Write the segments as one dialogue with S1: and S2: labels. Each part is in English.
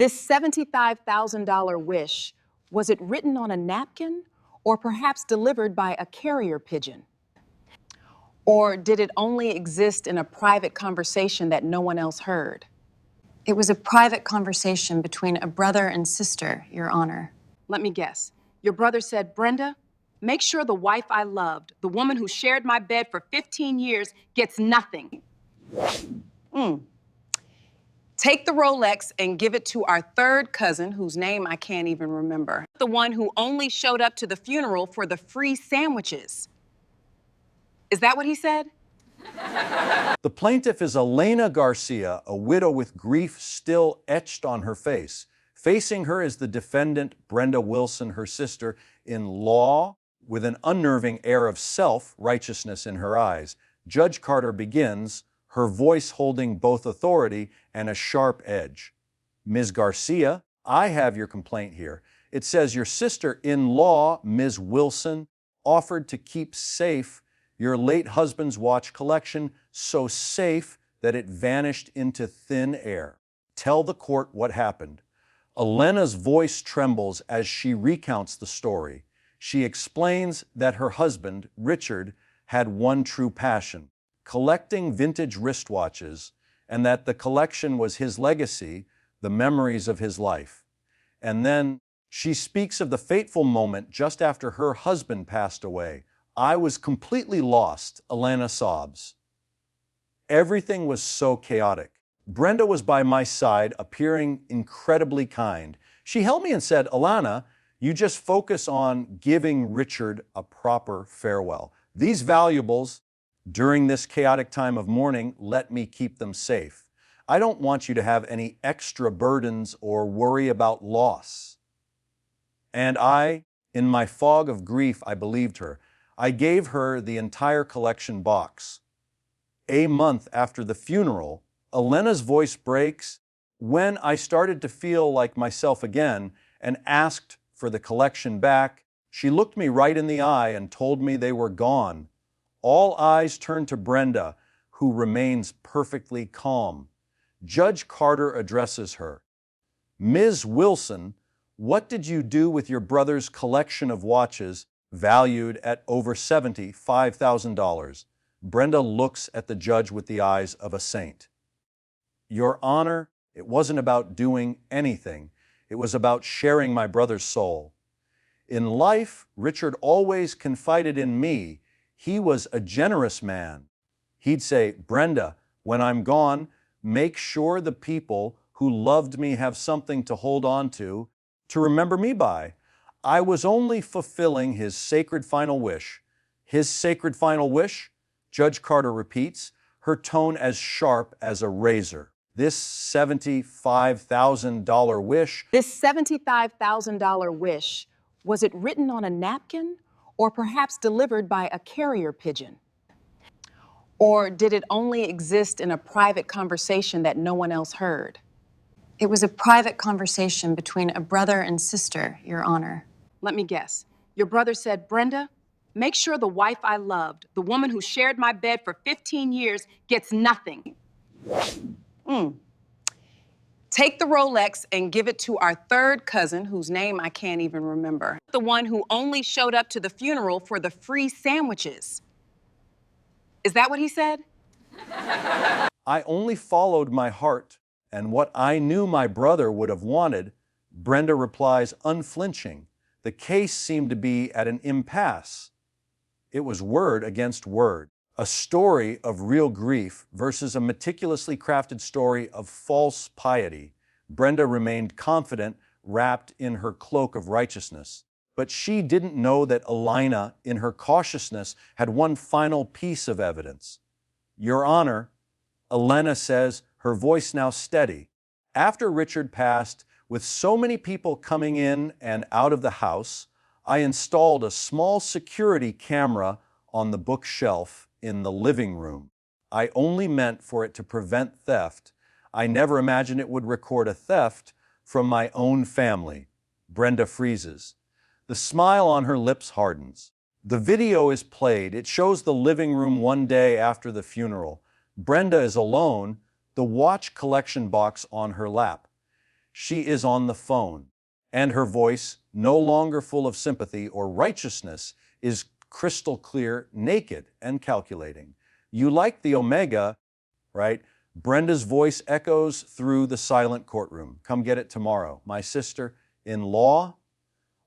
S1: This $75,000 wish, was it written on a napkin or perhaps delivered by a carrier pigeon? Or did it only exist in a private conversation that no one else heard?
S2: It was a private conversation between a brother and sister, Your Honor.
S1: Let me guess. Your brother said, "Brenda, make sure the wife I loved, the woman who shared my bed for 15 years, gets nothing." Take the Rolex and give it to our third cousin, whose name I can't even remember. The one who only showed up to the funeral for the free sandwiches. Is that what he said?
S3: The plaintiff is Elena Garcia, a widow with grief still etched on her face. Facing her is the defendant, Brenda Wilson, her sister, in law, with an unnerving air of self-righteousness in her eyes. Judge Carter begins, her voice holding both authority and a sharp edge. Ms. Garcia, I have your complaint here. It says your sister-in-law, Ms. Wilson, offered to keep safe your late husband's watch collection, so safe that it vanished into thin air. Tell the court what happened. Elena's voice trembles as she recounts the story. She explains that her husband, Richard, had one true passion, collecting vintage wristwatches, and that the collection was his legacy, the memories of his life. And then she speaks of the fateful moment just after her husband passed away. I was completely lost, Elena sobs. Everything was so chaotic. Brenda was by my side, appearing incredibly kind. She held me and said, "Elena, you just focus on giving Richard a proper farewell. These valuables, during this chaotic time of mourning, let me keep them safe. I don't want you to have any extra burdens or worry about loss." And in my fog of grief, I believed her. I gave her the entire collection box. A month after the funeral, Elena's voice breaks when I started to feel like myself again and asked for the collection back. She looked me right in the eye and told me they were gone. All eyes turned to Brenda, who remains perfectly calm. Judge Carter addresses her. "Ms. Wilson, what did you do with your brother's collection of watches valued at over $75,000? Brenda looks at the judge with the eyes of a saint. "Your Honor, it wasn't about doing anything. It was about sharing my brother's soul. In life, Richard always confided in me. He was a generous man. He'd say, 'Brenda, when I'm gone, make sure the people who loved me have something to hold on to remember me by.' I was only fulfilling his sacred final wish." His sacred final wish? Judge Carter repeats, her tone as sharp as a razor. This $75,000 wish.
S1: This $75,000 wish, was it written on a napkin or perhaps delivered by a carrier pigeon? Or did it only exist in a private conversation that no one else heard?
S2: It was a private conversation between a brother and sister, Your Honor.
S1: Let me guess. Your brother said, "Brenda, make sure the wife I loved, the woman who shared my bed for 15 years, gets nothing." Take the Rolex and give it to our third cousin, whose name I can't even remember. The one who only showed up to the funeral for the free sandwiches. Is that what he said?
S3: I only followed my heart and what I knew my brother would have wanted, Brenda replies, unflinching. The case seemed to be at an impasse. It was word against word, a story of real grief versus a meticulously crafted story of false piety. Brenda remained confident, wrapped in her cloak of righteousness. But she didn't know that Elena, in her cautiousness, had one final piece of evidence. Your Honor, Elena says, her voice now steady. After Richard passed, with so many people coming in and out of the house, I installed a small security camera on the bookshelf in the living room. I only meant for it to prevent theft. I never imagined it would record a theft from my own family. Brenda freezes. The smile on her lips hardens. The video is played. It shows the living room one day after the funeral. Brenda is alone, the watch collection box on her lap. She is on the phone, and her voice, no longer full of sympathy or righteousness, is crystal clear, naked, and calculating. You like the Omega, right? Brenda's voice echoes through the silent courtroom. Come get it tomorrow. My sister-in-law?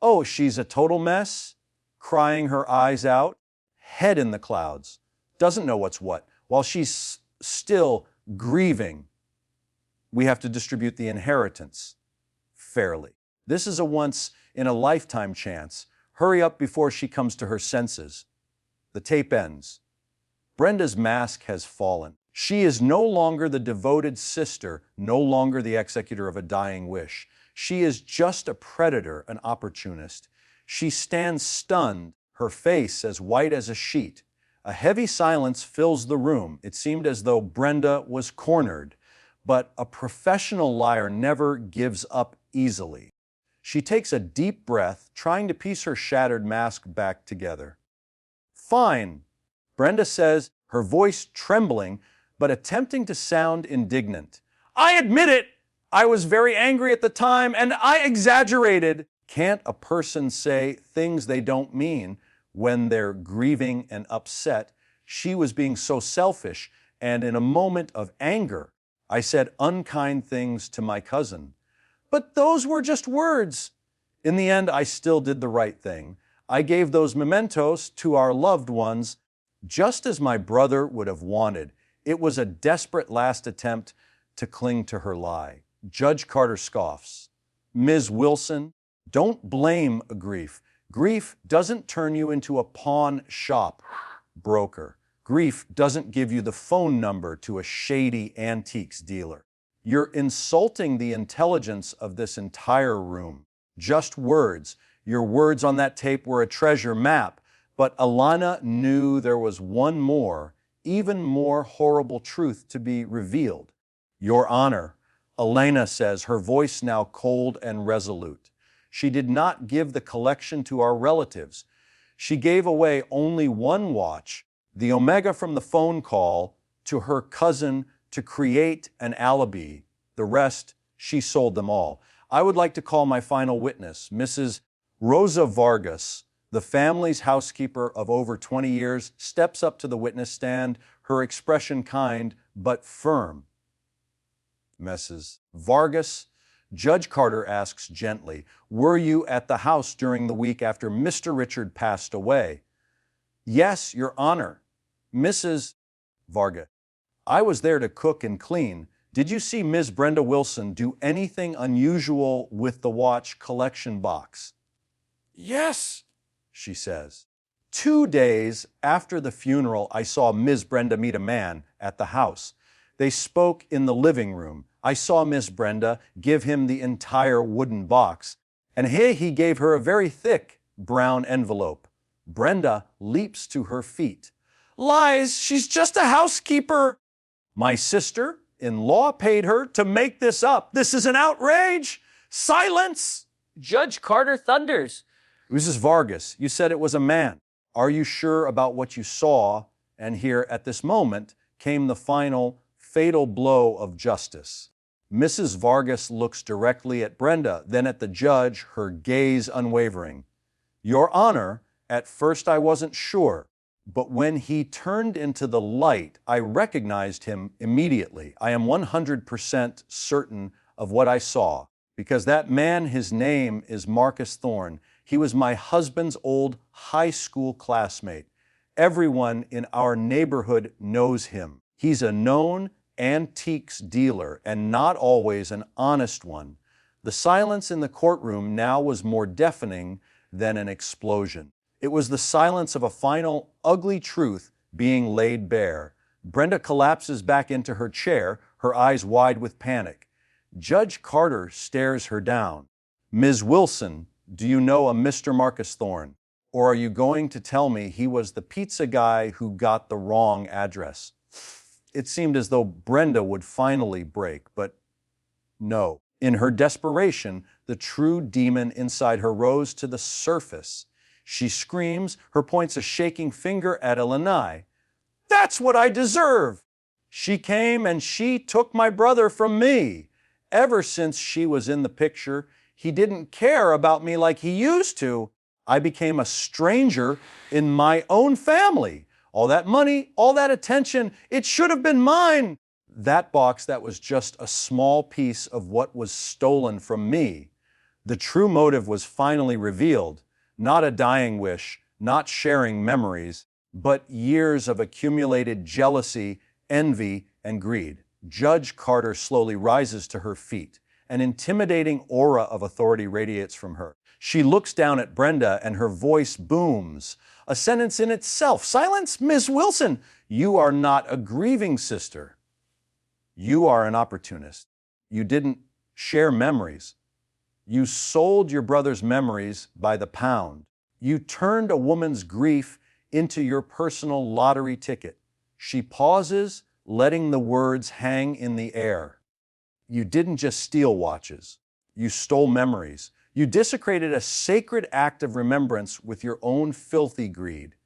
S3: Oh, she's a total mess, crying her eyes out, head in the clouds, doesn't know what's what. While she's still grieving, we have to distribute the inheritance fairly. This is a once-in-a-lifetime chance. Hurry up before she comes to her senses. The tape ends. Brenda's mask has fallen. She is no longer the devoted sister, no longer the executor of a dying wish. She is just a predator, an opportunist. She stands stunned, her face as white as a sheet. A heavy silence fills the room. It seemed as though Brenda was cornered, but a professional liar never gives up easily. She takes a deep breath, trying to piece her shattered mask back together. Fine, Brenda says, her voice trembling, but attempting to sound indignant. I admit it! I was very angry at the time, and I exaggerated. Can't a person say things they don't mean when they're grieving and upset? She was being so selfish, and in a moment of anger, I said unkind things to my cousin. But those were just words. In the end, I still did the right thing. I gave those mementos to our loved ones, just as my brother would have wanted. It was a desperate last attempt to cling to her lie. Judge Carter scoffs. Ms. Wilson, don't blame grief. Grief doesn't turn you into a pawn shop broker. Grief doesn't give you the phone number to a shady antiques dealer. You're insulting the intelligence of this entire room. Just words. Your words on that tape were a treasure map, but Alana knew there was one more, even more horrible truth to be revealed. Your Honor, Elena says, her voice now cold and resolute. She did not give the collection to our relatives. She gave away only one watch, the Omega from the phone call, to her cousin to create an alibi. The rest, she sold them all. I would like to call my final witness, Mrs. Rosa Vargas, the family's housekeeper of over 20 years, steps up to the witness stand, her expression kind but firm. Mrs. Vargas, Judge Carter asks gently, were you at the house during the week after Mr. Richard passed away? Yes, Your Honor. Mrs. Vargas, I was there to cook and clean. Did you see Ms. Brenda Wilson do anything unusual with the watch collection box? Yes, she says. 2 days after the funeral, I saw Ms. Brenda meet a man at the house. They spoke in the living room. I saw Miss Brenda give him the entire wooden box, and he gave her a very thick brown envelope. Brenda leaps to her feet. Lies, she's just a housekeeper. My sister-in-law paid her to make this up. This is an outrage. Silence!
S4: Judge Carter thunders.
S3: Mrs. Vargas, you said it was a man. Are you sure about what you saw? And here at this moment came the final fatal blow of justice. Mrs. Vargas looks directly at Brenda, then at the judge, her gaze unwavering. Your Honor, at first I wasn't sure, but when he turned into the light, I recognized him immediately. I am 100% certain of what I saw, because that man, his name is Marcus Thorne. He was my husband's old high school classmate. Everyone in our neighborhood knows him. He's a known antiques dealer and not always an honest one. The silence in the courtroom now was more deafening than an explosion. It was the silence of a final, ugly truth being laid bare. Brenda collapses back into her chair, her eyes wide with panic. Judge Carter stares her down. Ms. Wilson, do you know a Mr. Marcus Thorne? Or are you going to tell me he was the pizza guy who got the wrong address? It seemed as though Brenda would finally break, but no. In her desperation, the true demon inside her rose to the surface. She screams, her points a shaking finger at Eleni. That's what I deserve! She came and she took my brother from me. Ever since she was in the picture, he didn't care about me like he used to. I became a stranger in my own family. All that money, all that attention, it should have been mine. That box, that was just a small piece of what was stolen from me. The true motive was finally revealed. Not a dying wish, not sharing memories, but years of accumulated jealousy, envy, and greed. Judge Carter slowly rises to her feet. An intimidating aura of authority radiates from her. She looks down at Brenda and her voice booms. A sentence in itself. Silence, Miss Wilson. You are not a grieving sister. You are an opportunist. You didn't share memories. You sold your brother's memories by the pound. You turned a woman's grief into your personal lottery ticket. She pauses, letting the words hang in the air. You didn't just steal watches. You stole memories. You desecrated a sacred act of remembrance with your own filthy greed.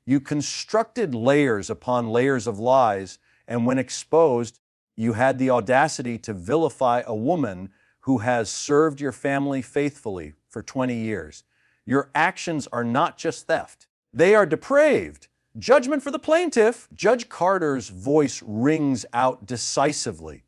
S3: You constructed layers upon layers of lies, and when exposed, you had the audacity to vilify a woman who has served your family faithfully for 20 years. Your actions are not just theft. They are depraved. Judgment for the plaintiff. Judge Carter's voice rings out decisively.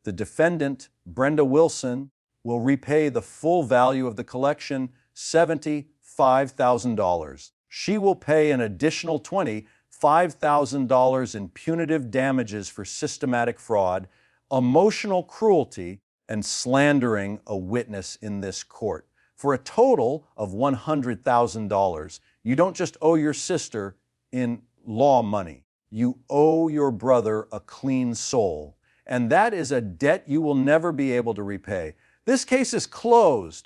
S3: The defendant, Brenda Wilson, will repay the full value of the collection, $75,000. She will pay an additional $25,000 in punitive damages for systematic fraud, emotional cruelty, and slandering a witness in this court, for a total of $100,000. You don't just owe your sister in law money. You owe your brother a clean soul. And that is a debt you will never be able to repay. This case is closed.